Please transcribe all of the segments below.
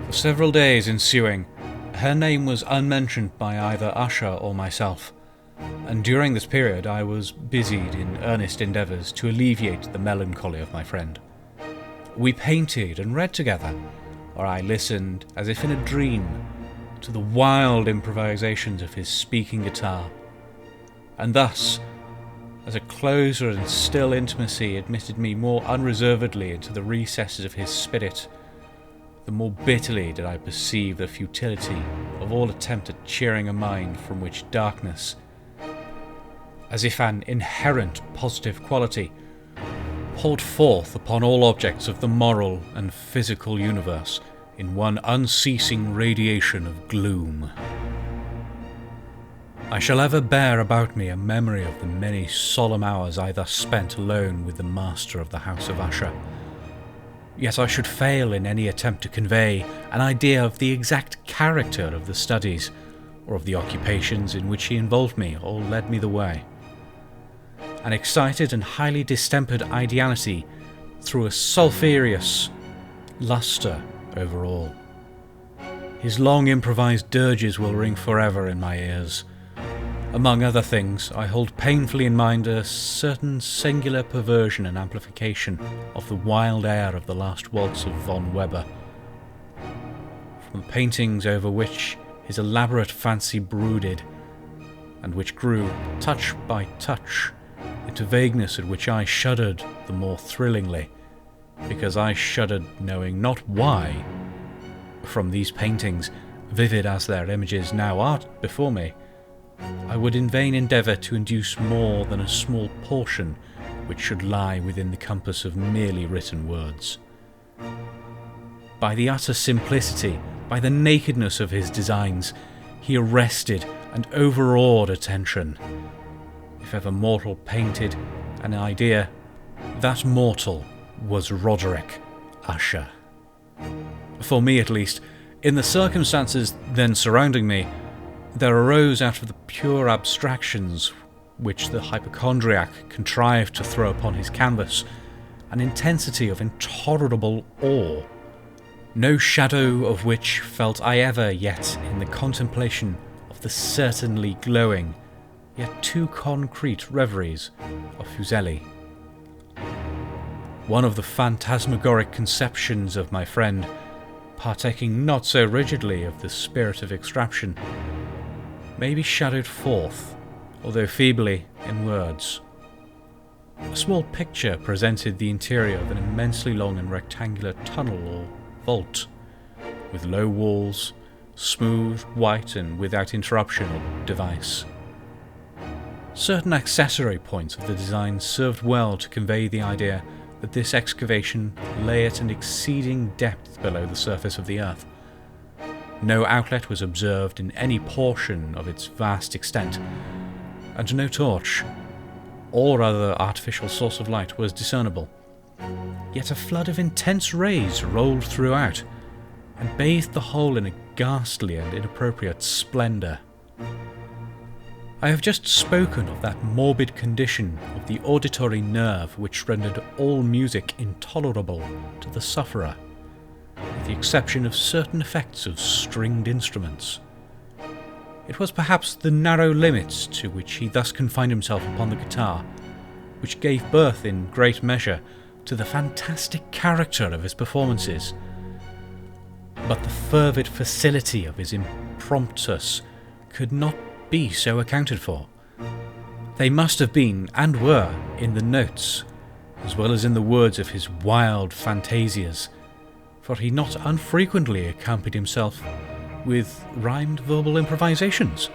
For several days ensuing, her name was unmentioned by either Usher or myself, and during this period I was busied in earnest endeavours to alleviate the melancholy of my friend. We painted and read together, or I listened, as if in a dream, to the wild improvisations of his speaking guitar. And thus, as a closer and still intimacy admitted me more unreservedly into the recesses of his spirit, the more bitterly did I perceive the futility of all attempt at cheering a mind from which darkness, as if an inherent positive quality, poured forth upon all objects of the moral and physical universe in one unceasing radiation of gloom. I shall ever bear about me a memory of the many solemn hours I thus spent alone with the master of the House of Usher. Yet I should fail in any attempt to convey an idea of the exact character of the studies, or of the occupations in which he involved me or led me the way. An excited and highly distempered ideality threw a sulphureous lustre over all. His long improvised dirges will ring forever in my ears. Among other things, I hold painfully in mind a certain singular perversion and amplification of the wild air of the last waltz of von Weber, from the paintings over which his elaborate fancy brooded, and which grew, touch by touch, into vagueness at which I shuddered the more thrillingly, because I shuddered knowing not why. From these paintings, vivid as their images now are before me, I would in vain endeavour to induce more than a small portion which should lie within the compass of merely written words. By the utter simplicity, by the nakedness of his designs, he arrested and overawed attention. If ever mortal painted an idea, that mortal was Roderick Usher. For me at least, in the circumstances then surrounding me, there arose out of the pure abstractions which the hypochondriac contrived to throw upon his canvas an intensity of intolerable awe, no shadow of which felt I ever yet in the contemplation of the certainly glowing, yet too concrete reveries of Fuseli. One of the phantasmagoric conceptions of my friend, partaking not so rigidly of the spirit of extraction, may be shadowed forth, although feebly, in words. A small picture presented the interior of an immensely long and rectangular tunnel or vault, with low walls, smooth, white, and without interruption or device. Certain accessory points of the design served well to convey the idea that this excavation lay at an exceeding depth below the surface of the earth. No outlet was observed in any portion of its vast extent, and no torch or other artificial source of light was discernible. Yet a flood of intense rays rolled throughout, and bathed the whole in a ghastly and inappropriate splendour. I have just spoken of that morbid condition of the auditory nerve which rendered all music intolerable to the sufferer, with the exception of certain effects of stringed instruments. It was perhaps the narrow limits to which he thus confined himself upon the guitar, which gave birth in great measure to the fantastic character of his performances. But the fervid facility of his impromptus could not be so accounted for. They must have been, and were, in the notes, as well as in the words of his wild fantasias, for he not unfrequently accompanied himself with rhymed verbal improvisations.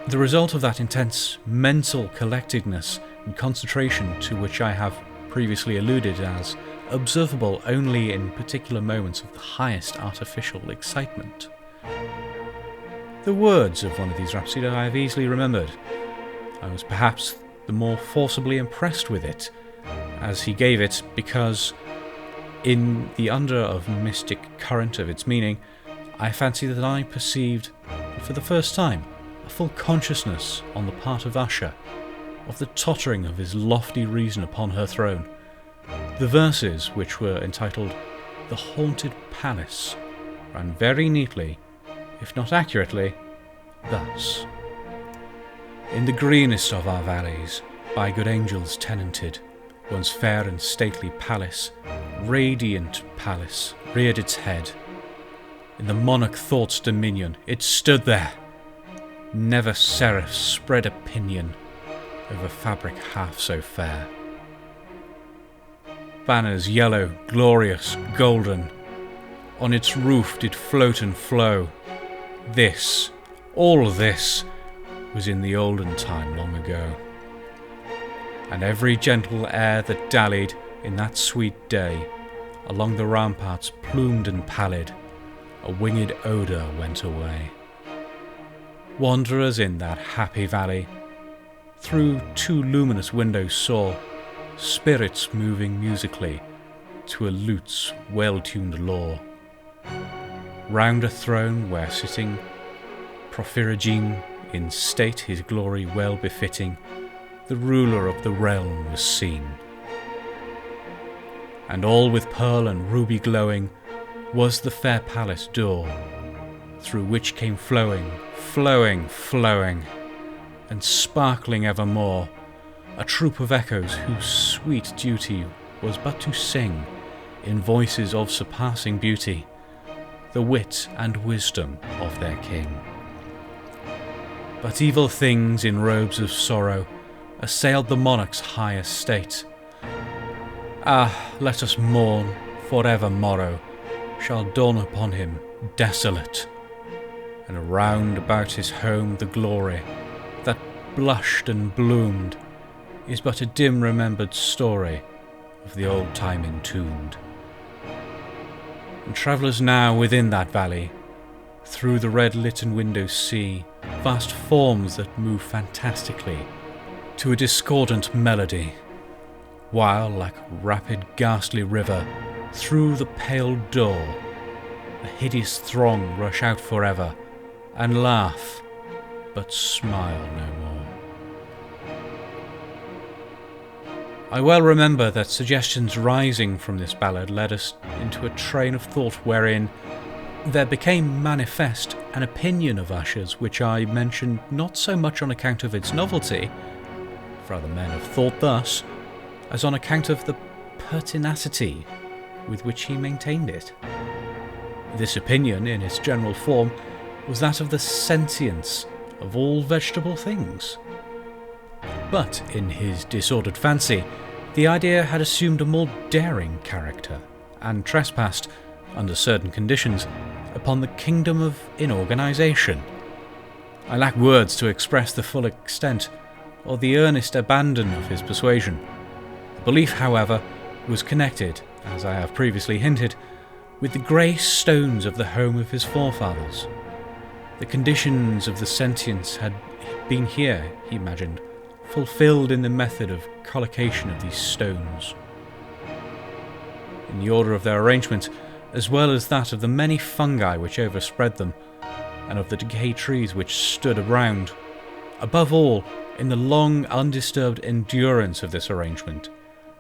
The result of that intense mental collectedness and concentration to which I have previously alluded as observable only in particular moments of the highest artificial excitement. The words of one of these rhapsodies I have easily remembered. I was perhaps the more forcibly impressed with it, as he gave it, because, in the under of mystic current of its meaning, I fancy that I perceived, for the first time, a full consciousness on the part of Usher of the tottering of his lofty reason upon her throne. The verses, which were entitled "The Haunted Palace," ran very neatly, if not accurately, thus. In the greenest of our valleys, by good angels tenanted, once fair and stately palace, radiant palace, reared its head. In the monarch thought's dominion it stood there. Never seraph spread a pinion over fabric half so fair. Banners yellow, glorious, golden, on its roof did float and flow. This, all this, was in the olden time long ago. And every gentle air that dallied in that sweet day along the ramparts plumed and pallid, a winged odour went away. Wanderers in that happy valley through two luminous windows saw spirits moving musically to a lute's well-tuned law. Round a throne where sitting Porphyrogene, in state his glory well befitting, the ruler of the realm was seen. And all with pearl and ruby glowing was the fair palace door, through which came flowing, flowing, flowing, and sparkling evermore, a troop of echoes whose sweet duty was but to sing, in voices of surpassing beauty, the wit and wisdom of their king. But evil things in robes of sorrow assailed the monarch's high estate. Ah, let us mourn, for ever morrow shall dawn upon him desolate, and round about his home the glory that blushed and bloomed is but a dim remembered story of the old time entombed. And travellers now within that valley, through the red litten windows see vast forms that move fantastically to a discordant melody, while, like rapid ghastly river, through the pale door a hideous throng rush out forever, and laugh, but smile no more. I well remember that suggestions rising from this ballad led us into a train of thought wherein there became manifest an opinion of Usher's which I mentioned not so much on account of its novelty, for other men have thought thus, as on account of the pertinacity with which he maintained it. This opinion, in its general form, was that of the sentience of all vegetable things. But in his disordered fancy, the idea had assumed a more daring character, and trespassed, under certain conditions, upon the kingdom of inorganisation. I lack words to express the full extent, or the earnest abandon of his persuasion. The belief, however, was connected, as I have previously hinted, with the grey stones of the home of his forefathers. The conditions of the sentience had been here, he imagined, fulfilled in the method of collocation of these stones. In the order of their arrangement, as well as that of the many fungi which overspread them, and of the decayed trees which stood around, above all, in the long undisturbed endurance of this arrangement,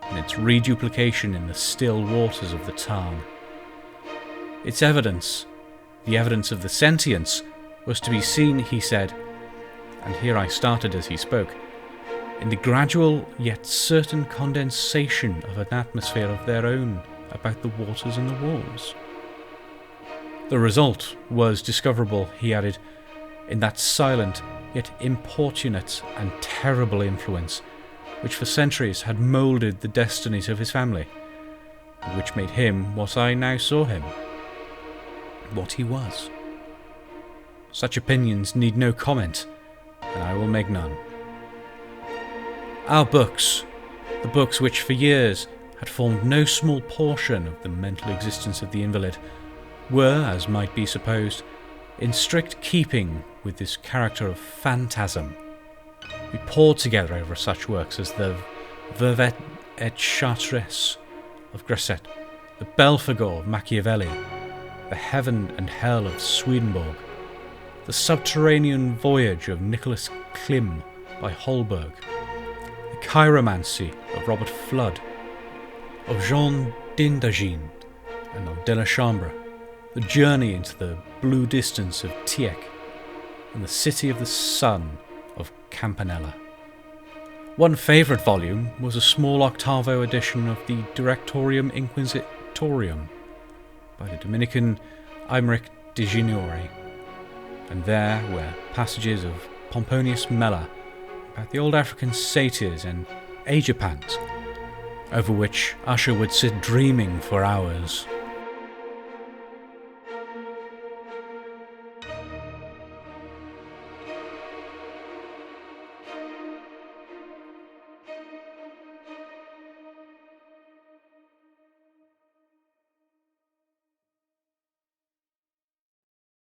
and its reduplication in the still waters of the Tarn. Its evidence, the evidence of the sentience, was to be seen, he said, and here I started as he spoke, in the gradual yet certain condensation of an atmosphere of their own about the waters and the walls. The result was discoverable, he added, in that silent yet importunate and terrible influence which for centuries had moulded the destinies of his family, and which made him what I now saw him, what he was. Such opinions need no comment, and I will make none. Our books, the books which for years had formed no small portion of the mental existence of the invalid, were, as might be supposed, in strict keeping with this character of phantasm. We pored together over such works as the Vervet et Chartres of Gresset, the Belphegor of Machiavelli, the Heaven and Hell of Swedenborg, the Subterranean Voyage of Nicholas Klim by Holberg, the Chiromancy of Robert Flood, of Jean d'Indagine and of Delechambre, the journey into the blue distance of Tieck, and the city of the sun of Campanella. One favourite volume was a small octavo edition of the Directorium Inquisitorium by the Dominican Aymeric de Ginori, and there were passages of Pomponius Mela about the old African satyrs and Agapans, over which Usher would sit dreaming for hours